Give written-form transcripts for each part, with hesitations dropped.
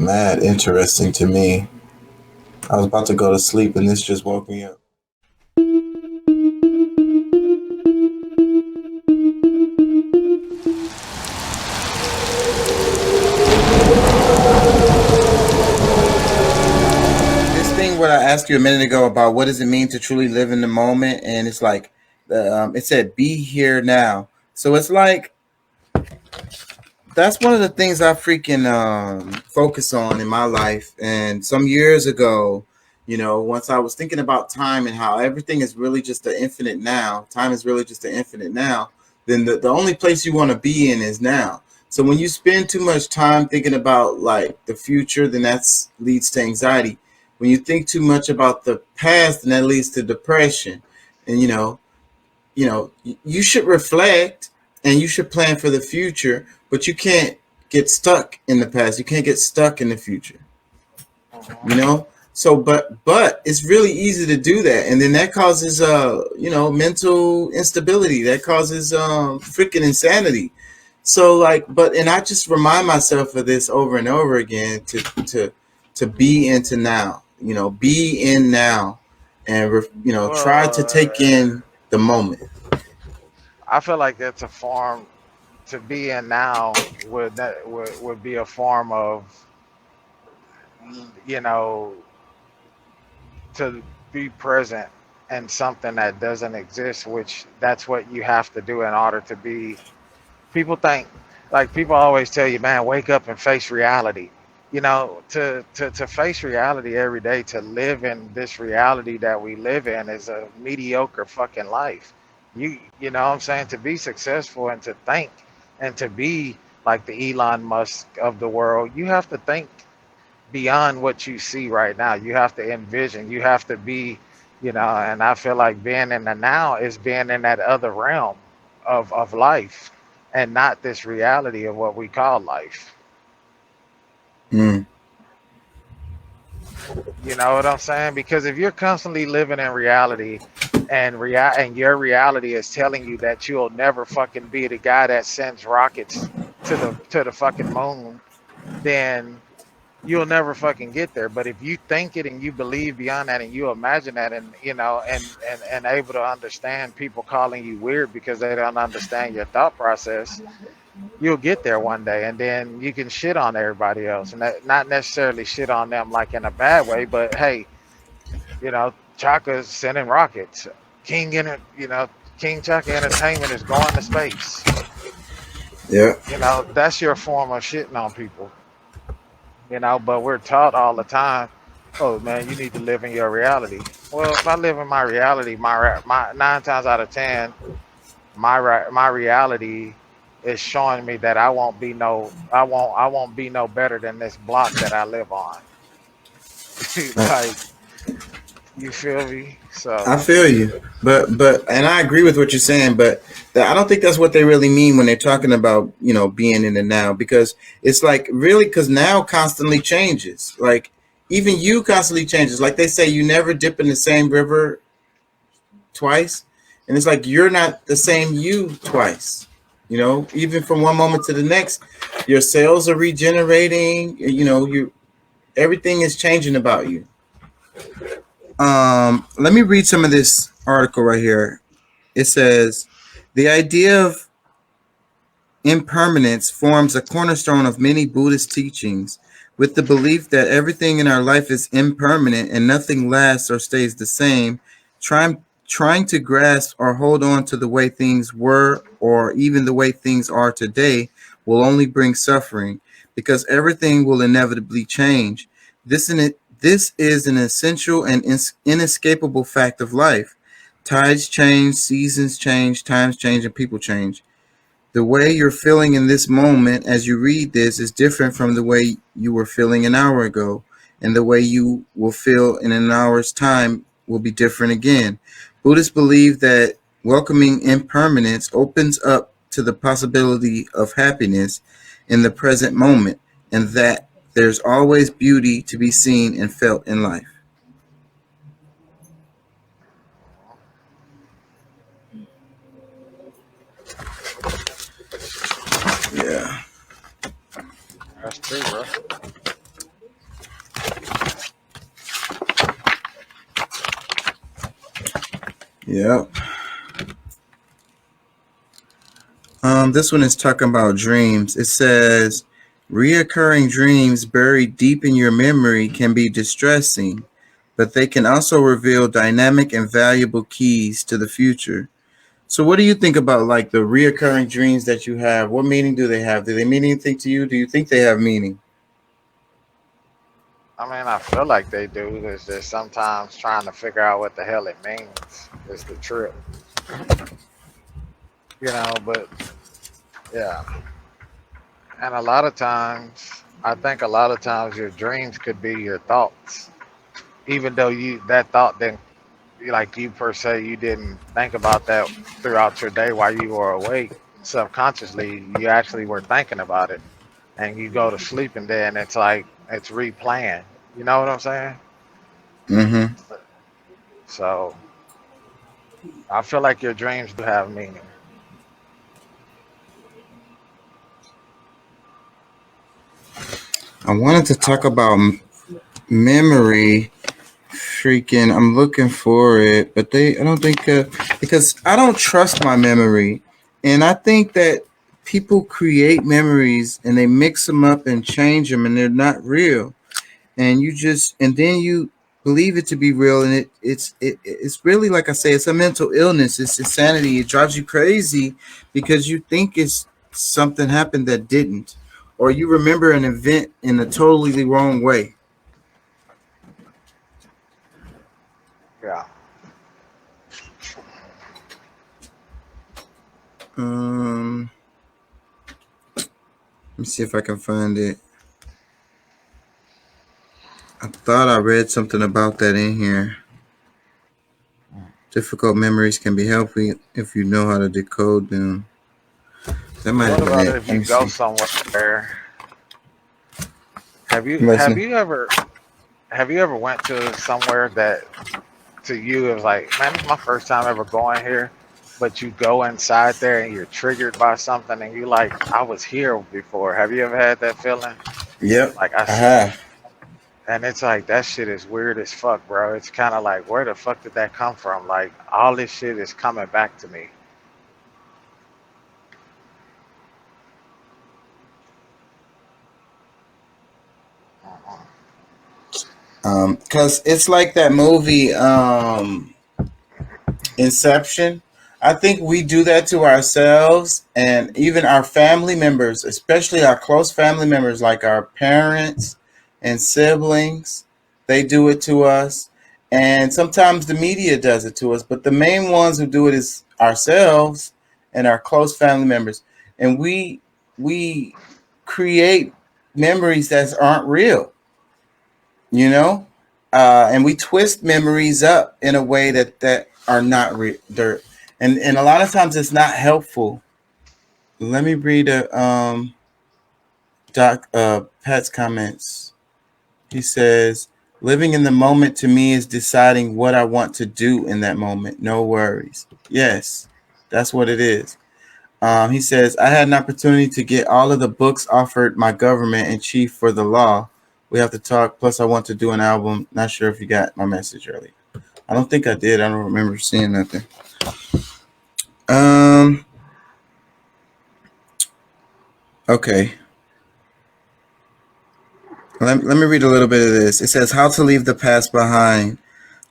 mad interesting to me. I was about to go to sleep and this just woke me up. This thing what I asked you a minute ago about what does it mean to truly live in the moment, and it's like it said be here now. So it's like that's one of the things I freaking focus on in my life. And some years ago, once I was thinking about time and how everything is really just the infinite now, time is really just the infinite now, then the only place you want to be in is now. So when you spend too much time thinking about like the future, then that's leads to anxiety. When you think too much about the past, then that leads to depression. And you should reflect and you should plan for the future, but you can't get stuck in the past. You can't get stuck in the future. Mhm. You know. So, but it's really easy to do that, and then that causes mental instability. That causes freaking insanity. So like, and I just remind myself of this over and over again to be into now. Be in now, and try to Well, take in the moment. I feel like that's a form to be in now would be a form of you know to be present in something that doesn't exist, which that's what you have to do in order to be. People think like people always tell you, man, wake up and face reality. To face reality every day, to live in this reality that we live in is a mediocre fucking life. You know what I'm saying? To be successful and to think and to be like the Elon Musk of the world, you have to think beyond what you see right now. You have to envision, you have to be, and I feel like being in the now is being in that other realm of life and not this reality of what we call life. Mm. You know what I'm saying? Because if you're constantly living in reality and your reality is telling you that you'll never fucking be the guy that sends rockets to the fucking moon, then you'll never fucking get there. But if you think it and you believe beyond that and you imagine that and and able to understand people calling you weird because they don't understand your thought process, you'll get there one day and then you can shit on everybody else and not necessarily shit on them like in a bad way, but hey, Chaka's sending rockets. King in it, King Chaka Entertainment is going to space. Yeah. That's your form of shitting on people. But we're taught all the time, oh man, you need to live in your reality. Well, if I live in my reality, my 9 times out of 10, my reality is showing me that I won't be no better than this block that I live on. Like, you feel me? I So feel you, and I agree with what you're saying, but I don't think that's what they really mean when they're talking about being in the now, because it's like really because now constantly changes. Like even you constantly changes. Like they say, you never dip in the same river twice, and it's like you're not the same you twice. Even from one moment to the next, your cells are regenerating. You everything is changing about you. Let me read some of this article right here. It says the idea of impermanence forms a cornerstone of many Buddhist teachings, with the belief that everything in our life is impermanent and nothing lasts or stays the same. Trying to grasp or hold on to the way things were or even the way things are today will only bring suffering, because everything will inevitably change. This is an essential and inescapable fact of life. Tides change, seasons change, times change, and people change. The way you're feeling in this moment as you read this is different from the way you were feeling an hour ago, and the way you will feel in an hour's time will be different again. Buddhists believe that welcoming impermanence opens up to the possibility of happiness in the present moment, and that there's always beauty to be seen and felt in life. Yeah. that's true, bro. Yep. This one is talking about dreams. It says, reoccurring dreams buried deep in your memory can be distressing, but they can also reveal dynamic and valuable keys to the future. So, what do you think about like the reoccurring dreams that you have? What meaning do they have? Do they mean anything to you? Do you think they have meaning? I mean, I feel like they do. It's just sometimes trying to figure out what the hell it means is the trip, But yeah, and a lot of times, I think a lot of times your dreams could be your thoughts, even though you that thought didn't like you per se, you didn't think about that throughout your day while you were awake. Subconsciously, you actually were thinking about it, and you go to sleep, and then it's like it's replaying. You know what I'm saying? Mm-hmm. So I feel like your dreams do have meaning. I wanted to talk about memory. Freaking, I'm looking for it, but I don't think, because I don't trust my memory. And I think that people create memories and they mix them up and change them and they're not real. And then you believe it to be real. And it's really, like I say, it's a mental illness. It's insanity. It drives you crazy because you think it's something happened that didn't, or you remember an event in a totally wrong way. Yeah. Um, Let me see if I can find it. I thought I read something about that in here. Difficult memories can be helpful if you know how to decode them. That might What have been about it. if Let you me go see. somewhere? Have you I'm have listening. you ever have you ever went to somewhere that to you it was like, man, this is my first time ever going here, but you go inside there and you're triggered by something and you like, I was here before. Have you ever had that feeling? Yep, Like I have. and it's like that shit is weird as fuck, bro. It's kind of like, where the fuck did that come from? Like all this shit is coming back to me. Uh-uh. Cause it's like that movie, Inception. I think we do that to ourselves and even our family members, especially our close family members like our parents and siblings. They do it to us. And sometimes the media does it to us, but the main ones who do it is ourselves and our close family members. And we create memories that aren't real, you know, and we twist memories up in a way that are not real, and a lot of times it's not helpful. Let me read a doc Pat's comments. He says, living in the moment to me is deciding what I want to do in that moment. No worries. Yes, that's what it is. He says, I had an opportunity to get all of the books offered my government in chief for the law. We have to talk. Plus, I want to do an album. Not sure if you got my message earlier. I don't think I did. I don't remember seeing nothing. Um. Okay. Let me read a little bit of this. It says, how to leave the past behind.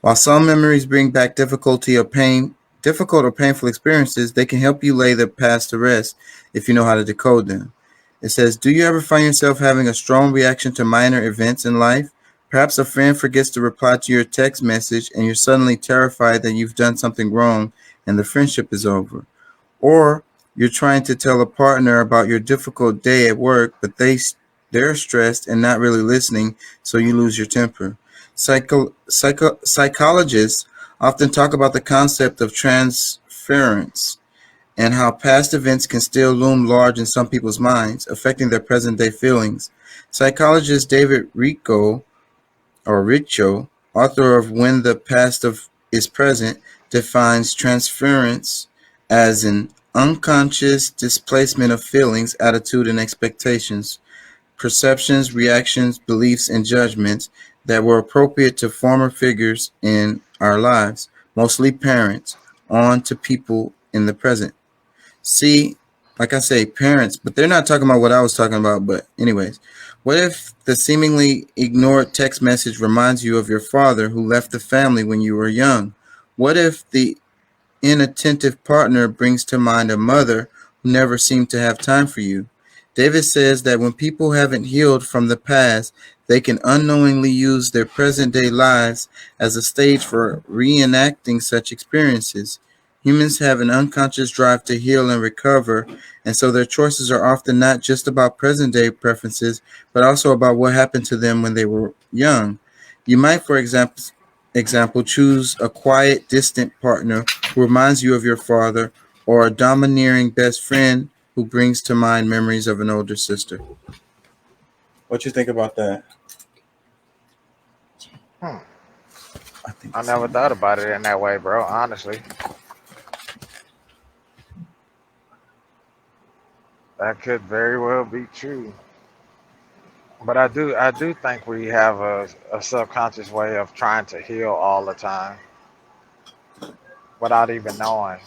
While some memories bring back difficult or painful experiences, they can help you lay the past to rest if you know how to decode them. It says, do you ever find yourself having a strong reaction to minor events in life? Perhaps a friend forgets to reply to your text message and you're suddenly terrified that you've done something wrong and the friendship is over. Or you're trying to tell a partner about your difficult day at work, but they're stressed and not really listening, so you lose your temper. Psychologists often talk about the concept of transference and how past events can still loom large in some people's minds, affecting their present day feelings. Psychologist David Riccio, author of When the Past of is Present, defines transference as an unconscious displacement of feelings, attitude, and expectations, perceptions, reactions, beliefs, and judgments that were appropriate to former figures in our lives, mostly parents. on to people in the present. See, like I say, parents, but they're not talking about what I was talking about. But, anyways, what if the seemingly ignored text message reminds you of your father who left the family when you were young? What if the inattentive partner brings to mind a mother who never seemed to have time for you? David says that when people haven't healed from the past, they can unknowingly use their present day lives as a stage for reenacting such experiences. Humans have an unconscious drive to heal and recover, and so their choices are often not just about present day preferences, but also about what happened to them when they were young. You might, for example, choose a quiet, distant partner who reminds you of your father, or a domineering best friend who brings to mind memories of an older sister. What you think about that? Hmm. I think I it's never thought about it in that way, bro. Honestly, that could very well be true. But I do think we have a subconscious way of trying to heal all the time without even knowing.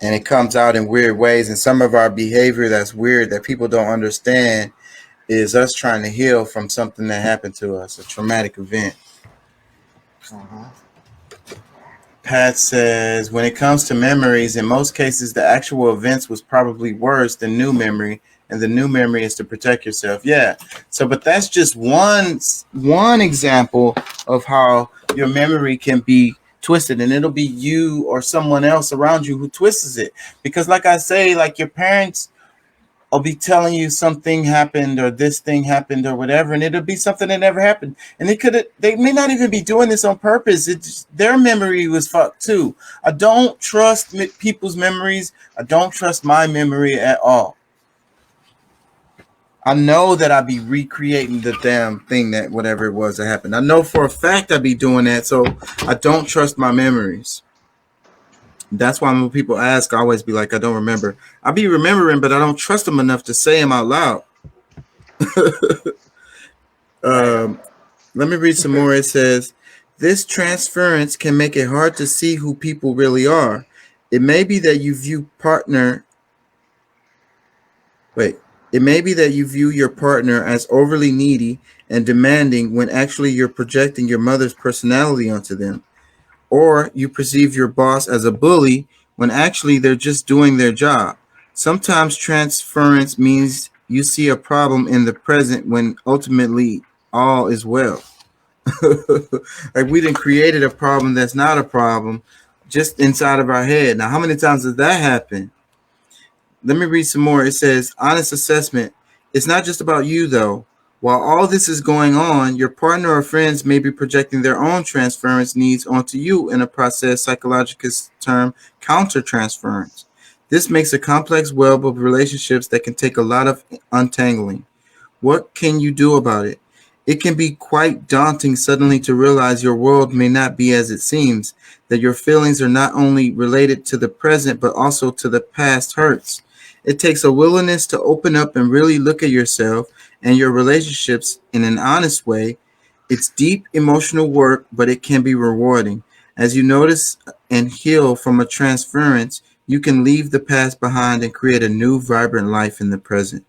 and it comes out in weird ways. And some of our behavior that's weird that people don't understand is us trying to heal from something that happened to us, a traumatic event. Hmm. Pat says, when it comes to memories, in most cases, the actual events was probably worse than new memory, and the new memory is to protect yourself. Yeah. So, but that's just one example of how your memory can be twisted, and it'll be you or someone else around you who twists it. Because, like I say, like your parents I'll be telling you something happened or this thing happened or whatever, and it'll be something that never happened. And they may not even be doing this on purpose. It's their memory was fucked too. I don't trust people's memories. I don't trust my memory at all. I know that I'd be recreating the damn thing that whatever it was that happened. I know for a fact I'd be doing that, so I don't trust my memories. That's why when people ask, I always be like, I don't remember. I be remembering, but I don't trust them enough to say them out loud. Damn. Um, Let me read some more. It says, this transference can make it hard to see who people really are. It may be that you view partner, wait, it may be that you view your partner as overly needy and demanding when actually you're projecting your mother's personality onto them. Or you perceive your boss as a bully when actually they're just doing their job. Sometimes transference means you see a problem in the present when ultimately all is well. Like we done created a problem that's not a problem just inside of our head. Now, how many times does that happen? Let me read some more. It says, honest assessment. It's not just about you, though. While all this is going on, your partner or friends may be projecting their own transference needs onto you in a process psychologist term countertransference. This makes a complex web of relationships that can take a lot of untangling. What can you do about it? It can be quite daunting suddenly to realize your world may not be as it seems, that your feelings are not only related to the present but also to the past hurts. It takes a willingness to open up and really look at yourself and your relationships in an honest way. It's deep emotional work, but it can be rewarding. As you notice and heal from a transference, you can leave the past behind and create a new, vibrant life in the present.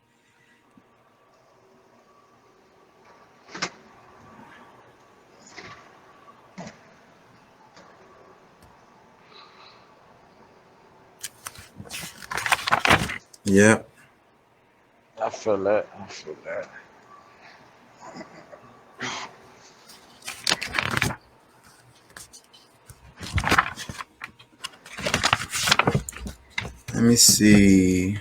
Yep. I feel that. I feel that. Let me see.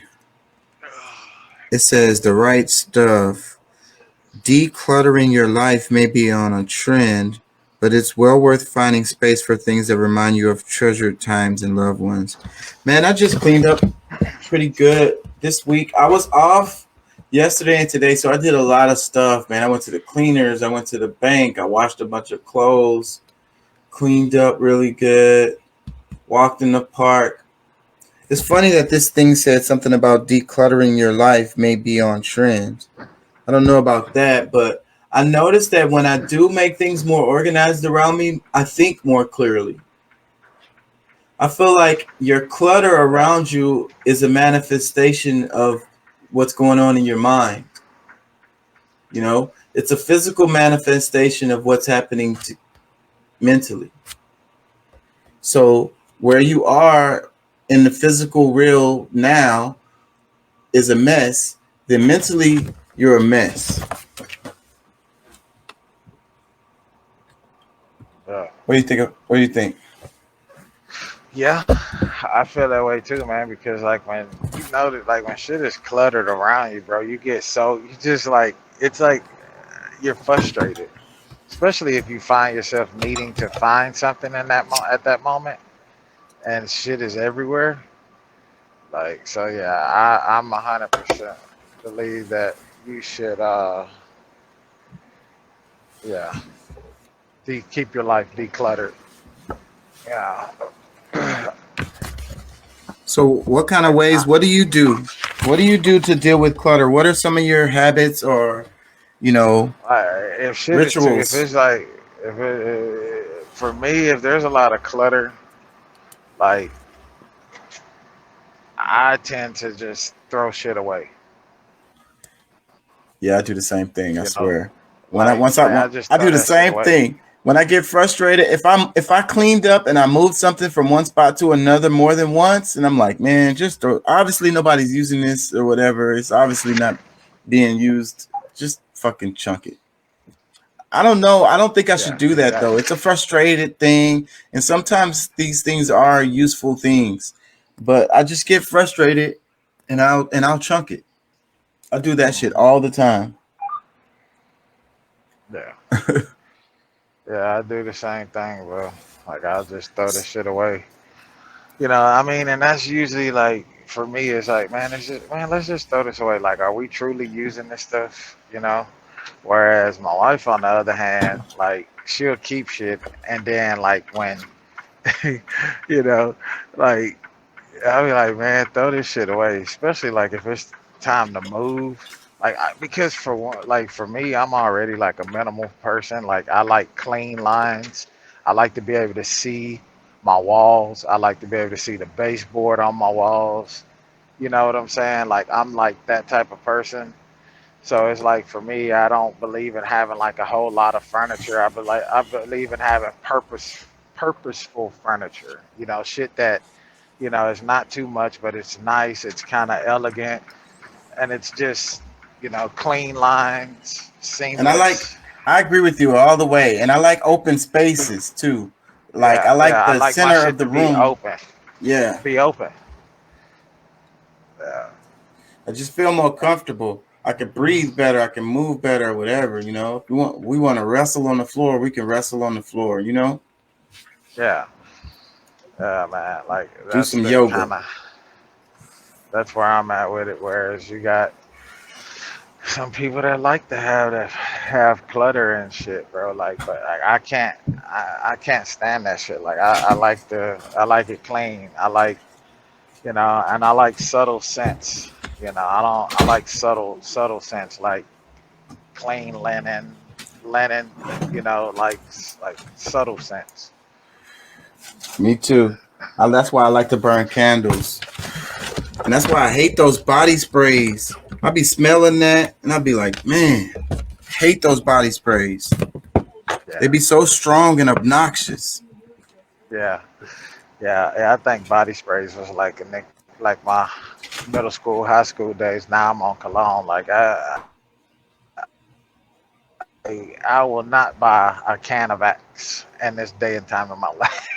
It says the right stuff. Decluttering your life may be on a trend, but it's well worth finding space for things that remind you of treasured times and loved ones. Man, I just cleaned up pretty good this week. I was off yesterday and today, so I did a lot of stuff, man. I went to the cleaners, I went to the bank, I washed a bunch of clothes, cleaned up really good, walked in the park. It's funny that this thing said something about decluttering your life may be on trend. I don't know about that, but I notice that when I do make things more organized around me, I think more clearly. I feel like your clutter Yeah. around you is a manifestation of what's going on in your mind. You know, it's a physical manifestation of what's happening mentally. So where you are in the physical real now is a mess, then mentally you're a mess. Yeah. What do you think? What do you think? Yeah, I feel that way too, man. Because like when you know that, like when shit is cluttered around you, bro, you get so you just like it's like you're frustrated, especially if you find yourself needing to find something in at that moment, and shit is everywhere. Like so, yeah, I'm 100% believe that you should, yeah, keep your life decluttered. Yeah, So what kind of like ways? What do you do? What do you do to deal with clutter? What are some of your habits or you know if shit is too, if rituals? it's like if for me, if there's a lot of clutter, like I tend to just throw shit away. Yeah, I do the same thing. I You know, swear. When I once I like I want, just I do throw the that shit same away. thing. When I get frustrated, if I cleaned up and I moved something from one spot to another more than once, and I'm like, man, just throw. Obviously, nobody's using this or whatever. It's obviously not being used. Just fucking chunk it. I don't know. I don't think I should Yeah, do that though. exactly. It's a frustrated thing, and sometimes these things are useful things, but I just get frustrated, and I'll chunk it. I do that shit Hmm. all the time. Yeah, yeah, I do the same thing, bro. Like I'll just throw this shit away. I mean, and that's usually like for me, it's like, man, it's just, man, let's just throw this away. Like, are we truly using this stuff? Whereas my wife, on the other hand, like she'll keep shit, and then like when, you know, like I'll be like, man, throw this shit away. Especially like if it's time to move. Like, because for one, like for me, I'm already like a minimal person. Like I like clean lines. I like to be able to see my walls. I like to be able to see the baseboard on my walls. You know what I'm saying? Like I'm like that type of person. So it's like for me, I don't believe in having like a whole lot of furniture. I believe in having purposeful furniture. Shit that it's not too much, but it's nice. It's kind of elegant, and it's just clean lines, And seamless. I agree with you all the way. And I like open spaces too. Like Yeah, I yeah. like I the like my center of shit the to be room. open. Yeah. Be open. Yeah. I just feel more comfortable. I can breathe better. I can move better, whatever, you know. If we want to wrestle on the floor, we can wrestle on the floor, you know? Yeah. Yeah, man. Like Do that's some the yoga. kind of that's where I'm at with it. Whereas you got some people that like to have clutter and shit, bro. Like, but like, I can't stand that shit. Like I like it clean. I like and I like subtle scents. I like subtle scents like clean linen. Like subtle scents. Me too. That's why I like to burn candles. And that's why I hate those body sprays. I be smelling that and I be like, man, hate those body sprays. They Yeah, be so strong and obnoxious. yeah, yeah. I think body sprays was like like my middle school, high school days. Now I'm on cologne. Like I will not buy a can of Axe in this day and time of my life.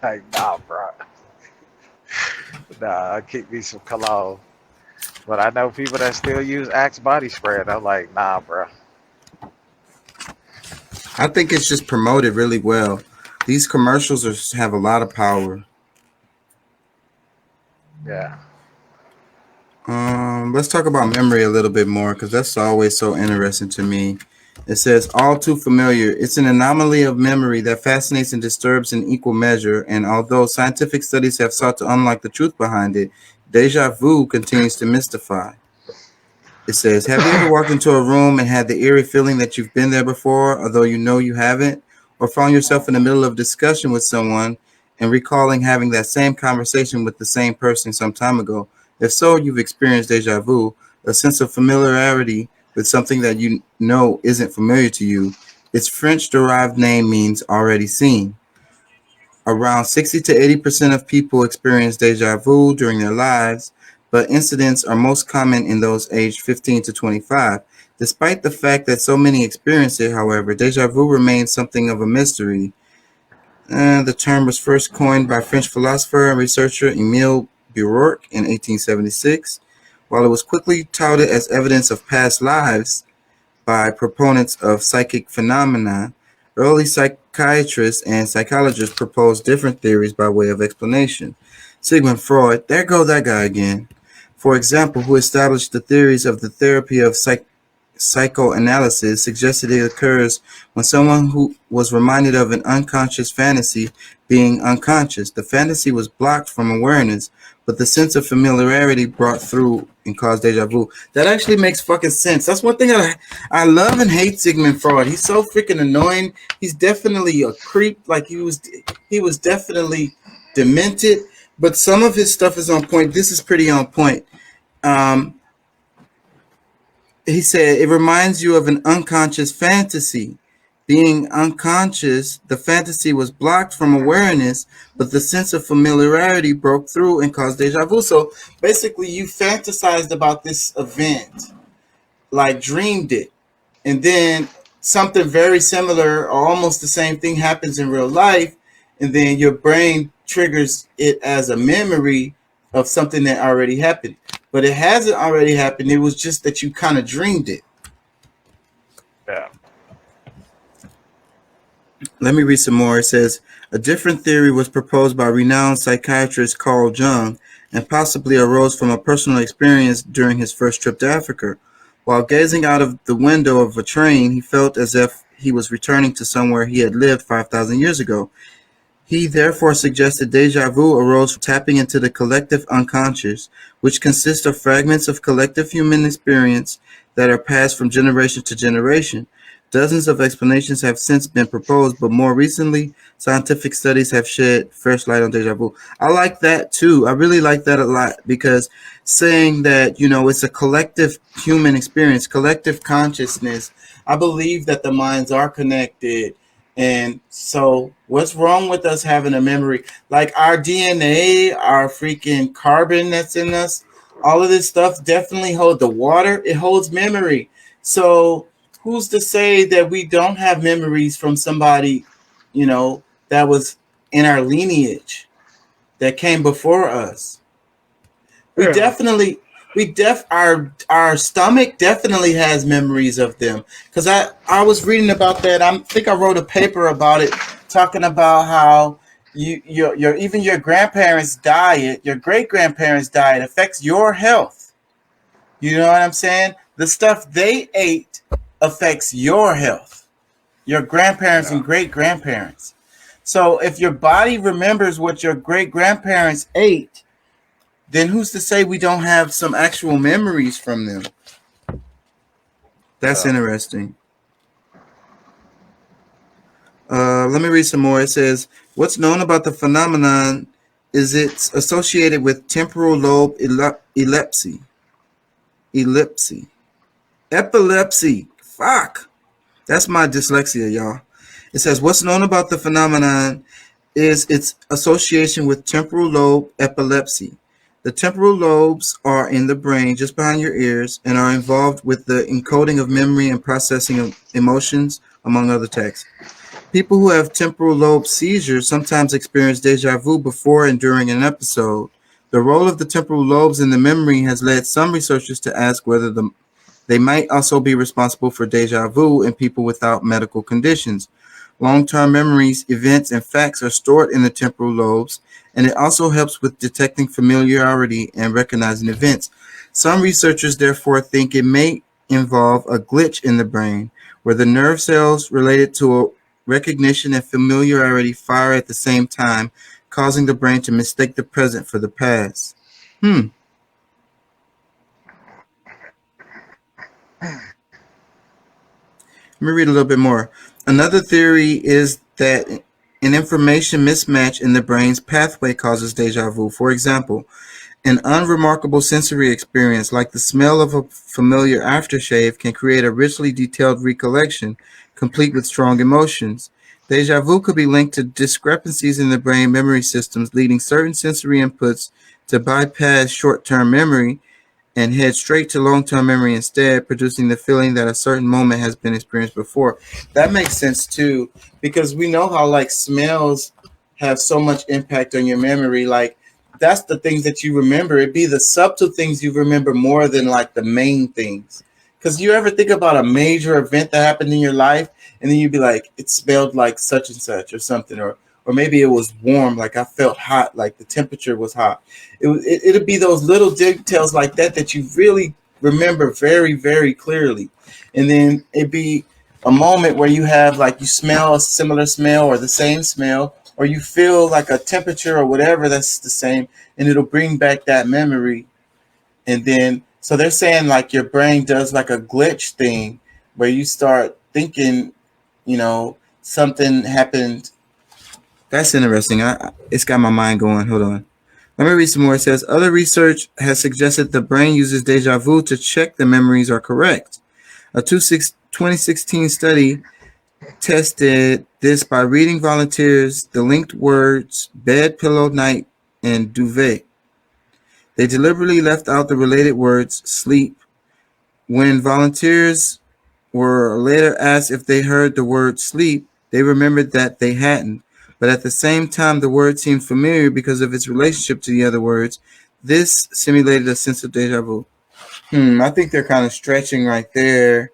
Like, nah, bro. Nah, I keep me some cologne. But I know people that still use Axe body spray, and I'm like, nah, bro. I think it's just promoted really well. These commercials have a lot of power. Yeah, Let's talk about memory a little bit more because that's always so interesting to me. It says, all too familiar. It's an anomaly of memory that fascinates and disturbs in equal measure. And although scientific studies have sought to unlock the truth behind it, deja vu continues to mystify. It says, have you ever walked into a room and had the eerie feeling that you've been there before, although you know you haven't? Or found yourself in the middle of discussion with someone and recalling having that same conversation with the same person some time ago? If so, you've experienced deja vu, a sense of familiarity with something that you know isn't familiar to you. Its French derived name means already seen. Around 60 to 80% of people experience deja vu during their lives, but incidents are most common in those aged 15 to 25. Despite the fact that so many experience it, however, deja vu remains something of a mystery. The term was first coined by French philosopher and researcher Emile Burke in 1876. While it was quickly touted as evidence of past lives, by proponents of psychic phenomena, early psychiatrists and psychologists proposed different theories by way of explanation. Sigmund Freud, there go that guy again, for example, who established the theories of the therapy of psychoanalysis, suggested it occurs when someone who was reminded of an unconscious fantasy being unconscious. The fantasy was blocked from awareness, but the sense of familiarity brought through and caused deja vu. That actually makes fucking sense. That's one thing I love and hate Sigmund Freud. He's so freaking annoying. He's definitely a creep. Like he was definitely demented, but some of his stuff is on point. This is pretty on point. Um, he said it reminds you of an unconscious fantasy. Being unconscious, the fantasy was blocked from awareness, but the sense of familiarity broke through and caused deja vu. So basically, you fantasized about this event, like dreamed it, and then something very similar or almost the same thing happens in real life, and then your brain triggers it as a memory of something that already happened. But it hasn't already happened. It was just that you kind of dreamed it. Yeah. Let me read some more. It says, a different theory was proposed by renowned psychiatrist Carl Jung and possibly arose from a personal experience during his first trip to Africa. While gazing out of the window of a train, he felt as if he was returning to somewhere he had lived 5,000 years ago. He therefore suggested deja vu arose from tapping into the collective unconscious, which consists of fragments of collective human experience that are passed from generation to generation. Dozens of explanations have since been proposed, but more recently, scientific studies have shed fresh light on deja vu. I like that too. I really like that a lot because saying that, it's a collective human experience, collective consciousness. I believe that the minds are connected. And so, what's wrong with us having a memory? Like our DNA, our freaking carbon that's in us, all of this stuff definitely hold the water. It holds memory. So, who's to say that we don't have memories from somebody, that was in our lineage that came before us? We Yeah. definitely our stomach definitely has memories of them, because I was reading about that. I think I wrote a paper about it, talking about how your even your grandparents' diet, your great grandparents' diet affects your health. You know what I'm saying? The stuff they ate affects your health, your grandparents Yeah. and great grandparents. So if your body remembers what your great grandparents ate, then who's to say we don't have some actual memories from them? That's Yeah. interesting. Let me read some more. It says, what's known about the phenomenon is it's associated with temporal lobe epilepsy. Epilepsy. Epilepsy. Fuck. That's my dyslexia, y'all. It says, what's known about the phenomenon is its association with temporal lobe epilepsy. The temporal lobes are in the brain just behind your ears and are involved with the encoding of memory and processing of emotions, among other tasks. People who have temporal lobe seizures sometimes experience deja vu before and during an episode. The role of the temporal lobes in the memory has led some researchers to ask whether they might also be responsible for deja vu in people without medical conditions. Long-term memories, events, and facts are stored in the temporal lobes, and it also helps with detecting familiarity and recognizing events. Some researchers therefore think it may involve a glitch in the brain, where the nerve cells related to recognition and familiarity fire at the same time, causing the brain to mistake the present for the past. Hmm. Let me read a little bit more. Another theory is that an information mismatch in the brain's pathway causes deja vu. For example, an unremarkable sensory experience, like the smell of a familiar aftershave, can create a richly detailed recollection, complete with strong emotions. Deja vu could be linked to discrepancies in the brain memory systems, leading certain sensory inputs to bypass short term memory and head straight to long-term memory instead, producing the feeling that a certain moment has been experienced before. That makes sense too, because we know how like smells have so much impact on your memory. Like that's the things that you remember. It'd be the subtle things you remember more than like the main things. Because you ever think about a major event that happened in your life, and then you'd be like, it smelled like such and such or something, or maybe it was warm, like I felt hot, like the temperature was hot. It'll be those little details like that that you really remember very, very clearly. And then it'd be a moment where you have like you smell a similar smell or the same smell, or you feel like a temperature or whatever that's the same, and it'll bring back that memory. And then so they're saying like your brain does like a glitch thing where you start thinking, something happened. That's interesting. It's got my mind going. Hold on. Let me read some more. It says other research has suggested the brain uses deja vu to check the memories are correct. A 2016 study tested this by reading volunteers the linked words bed, pillow, night, and duvet. They deliberately left out the related words sleep. When volunteers were later asked if they heard the word sleep, they remembered that they hadn't. But at the same time, the word seemed familiar because of its relationship to the other words. This simulated a sense of deja vu. I think they're kind of stretching right there.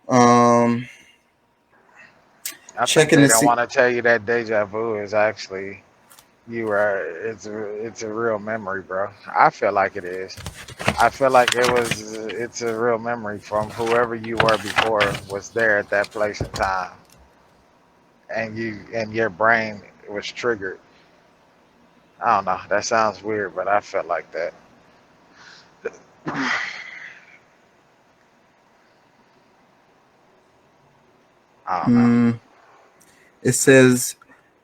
Um, I think checking they to don't see. want to tell you that deja vu is actually you are. It's a real memory, bro. I feel like it is. I feel like it's a real memory from whoever you were before was there at that place and time, and your brain was triggered. I don't know. That sounds weird, but I felt like that. I don't know. Hmm, it says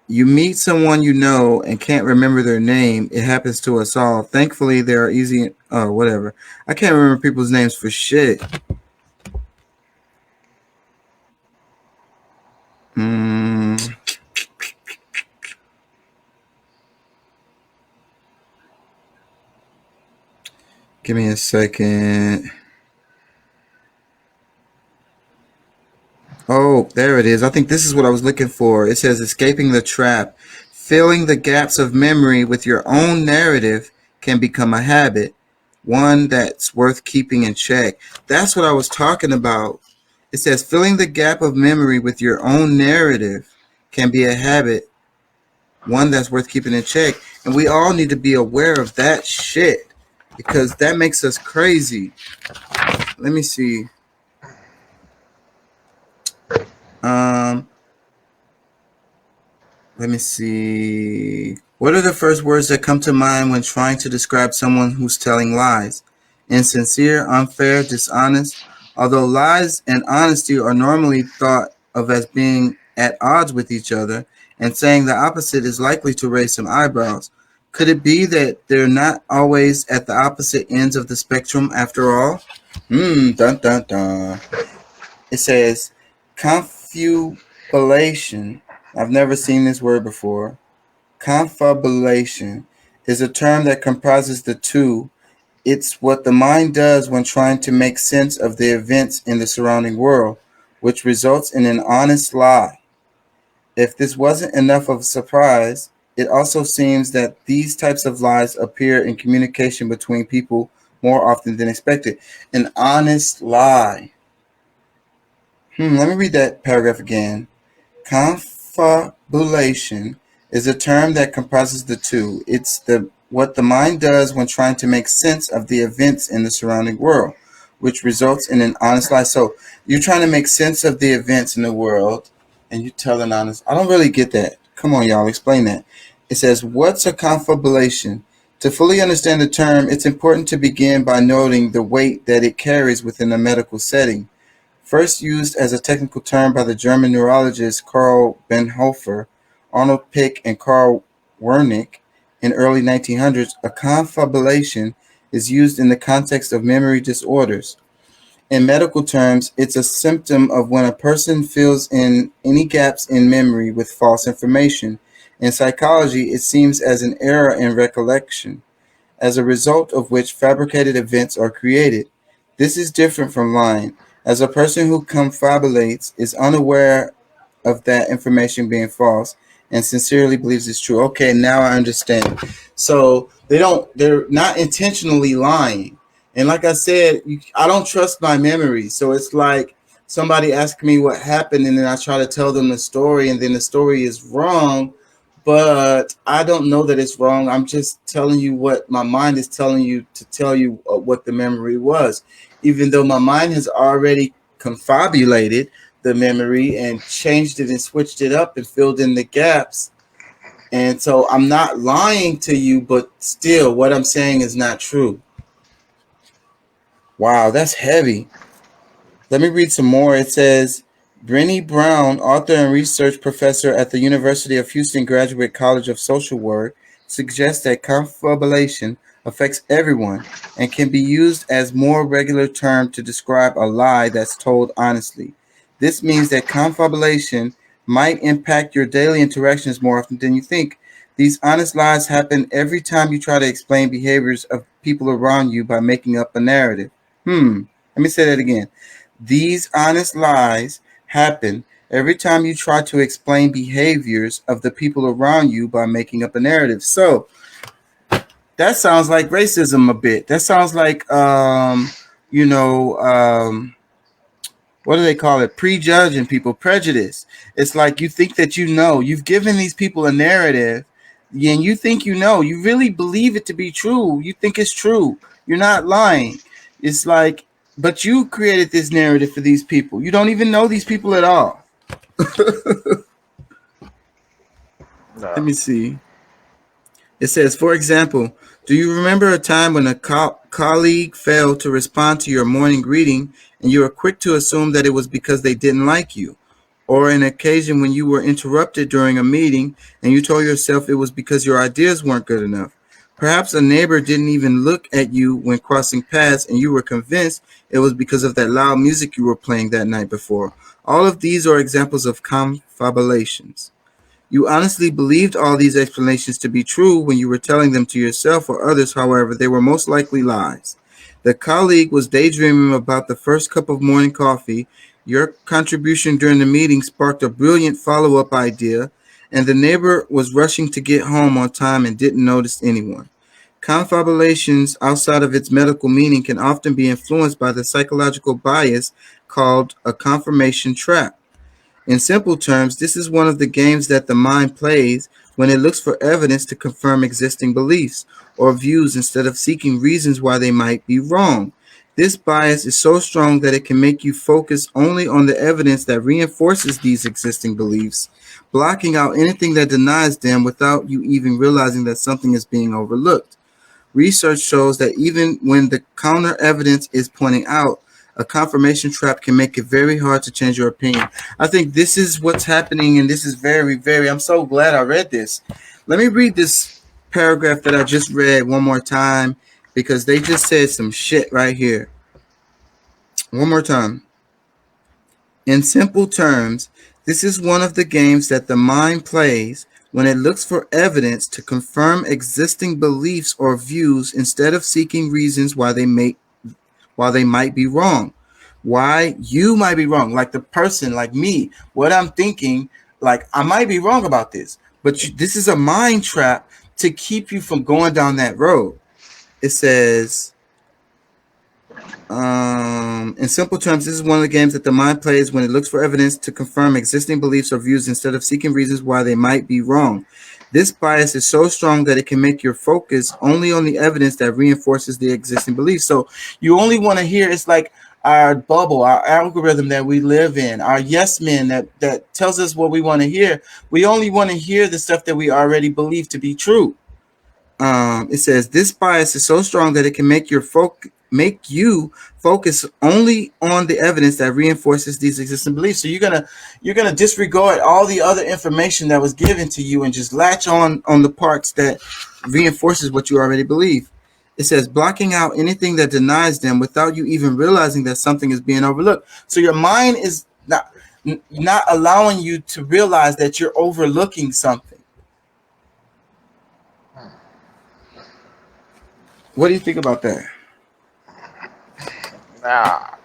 you meet someone you know and can't remember their name. It happens to us all. Thankfully, they are easy. Oh, whatever. I can't remember people's names for shit. Hmm, give me a second. Oh, there it is. I think this is what I was looking for. It says escaping the trap. Filling the gaps of memory with your own narrative can become a habit, one that's worth keeping in check. That's what I was talking about. It says filling the gap of memory with your own narrative can be a habit, one that's worth keeping in check. And we all need to be aware of that shit because that makes us crazy. Let me see. Um, Let me see. What are the first words that come to mind when trying to describe someone who's telling lies? Insincere, unfair, dishonest. Although lies and honesty are normally thought of as being at odds with each other, and saying the opposite is likely to raise some eyebrows. Could it be that they're not always at the opposite ends of the spectrum after all? Dun dun dun. It says confabulation. I've never seen this word before. Confabulation is a term that comprises the two. It's what the mind does when trying to make sense of the events in the surrounding world, which results in an honest lie. If this wasn't enough of a surprise, it also seems that these types of lies appear in communication between people more often than expected. An honest lie. Let me read that paragraph again. Confabulation is a term that comprises the two. It's the what the mind does when trying to make sense of the events in the surrounding world, which results in an honest lie. So you're trying to make sense of the events in the world, and you tell an honest. I don't really get that. Come on, y'all, explain that. It says, "What's a confabulation? To fully understand the term, it's important to begin by noting the weight that it carries within a medical setting. First used as a technical term by the German neurologists Karl Bonhoeffer, Arnold Pick, and Karl Wernicke in early 1900s, a confabulation is used in the context of memory disorders. In medical terms, it's a symptom of when a person fills in any gaps in memory with false information. In psychology, it seems as an error in recollection, as a result of which fabricated events are created. This is different from lying, as a person who confabulates is unaware of that information being false and sincerely believes it's true. Okay, now I understand. So they're not intentionally lying. And like I said, I don't trust my memory. So it's like somebody asks me what happened and then I try to tell them the story and then the story is wrong, but I don't know that it's wrong. I'm just telling you what my mind is telling you to tell you what the memory was, even though my mind has already confabulated the memory and changed it and switched it up and filled in the gaps. And so I'm not lying to you, but still, what I'm saying is not true. Wow, that's heavy. Let me read some more. It says, Brené Brown, author and research professor at the University of Houston Graduate College of Social Work, suggests that confabulation affects everyone and can be used as more regular term to describe a lie that's told honestly. This means that confabulation might impact your daily interactions more often than you think. These honest lies happen every time you try to explain behaviors of people around you by making up a narrative. Let me say that again. These honest lies happen every time you try to explain behaviors of the people around you by making up a narrative. So that sounds like racism a bit. That sounds like you know, what do they call it? Prejudging people, prejudice. It's like you think that you know. You've given these people a narrative, and you think you know. You really believe it to be true. You think it's true. You're not lying. It's like, but you created this narrative for these people. You don't even know these people at all. Let No. me see. It says, for example, do you remember a time when a colleague failed to respond to your morning greeting and you were quick to assume that it was because they didn't like you? Or an occasion when you were interrupted during a meeting and you told yourself it was because your ideas weren't good enough? Perhaps a neighbor didn't even look at you when crossing paths and you were convinced it was because of that loud music you were playing that night before. All of these are examples of confabulations. You honestly believed all these explanations to be true when you were telling them to yourself or others, however, they were most likely lies. The colleague was daydreaming about the first cup of morning coffee, your contribution during the meeting sparked a brilliant follow up idea, and the neighbor was rushing to get home on time and didn't notice anyone. Confabulations outside of its medical meaning can often be influenced by the psychological bias called a confirmation trap. In simple terms, this is one of the games that the mind plays when it looks for evidence to confirm existing beliefs or views instead of seeking reasons why they might be wrong. This bias is so strong that it can make you focus only on the evidence that reinforces these existing beliefs, blocking out anything that denies them without you even realizing that something is being overlooked. Research shows that even when the counter evidence is pointing out, a confirmation trap can make it very hard to change your opinion. I think this is what's happening, and this is very, very. I'm so glad I read this. Let me read this paragraph that I just read one more time because they just said some shit right here. One more time. In simple terms, this is one of the games that the mind plays when it looks for evidence to confirm existing beliefs or views instead of seeking reasons why they might be wrong. Why you might be wrong, like the person, like me, what I'm thinking, like I might be wrong about this, but this is a mind trap to keep you from going down that road. It says, in simple terms, this is one of the games that the mind plays when it looks for evidence to confirm existing beliefs or views instead of seeking reasons why they might be wrong. This bias is so strong that it can make your focus only on the evidence that reinforces the existing beliefs. So you only want to hear, it's like our bubble, our algorithm that we live in, our yes men that tells us what we want to hear. We only want to hear the stuff that we already believe to be true. It says this bias is so strong that it can make you focus only on the evidence that reinforces these existing beliefs. So you're gonna disregard all the other information that was given to you and just latch on the parts that reinforces what you already believe. It says blocking out anything that denies them without you even realizing that something is being overlooked. So your mind is not allowing you to realize that you're overlooking something. What do you think about that? Now,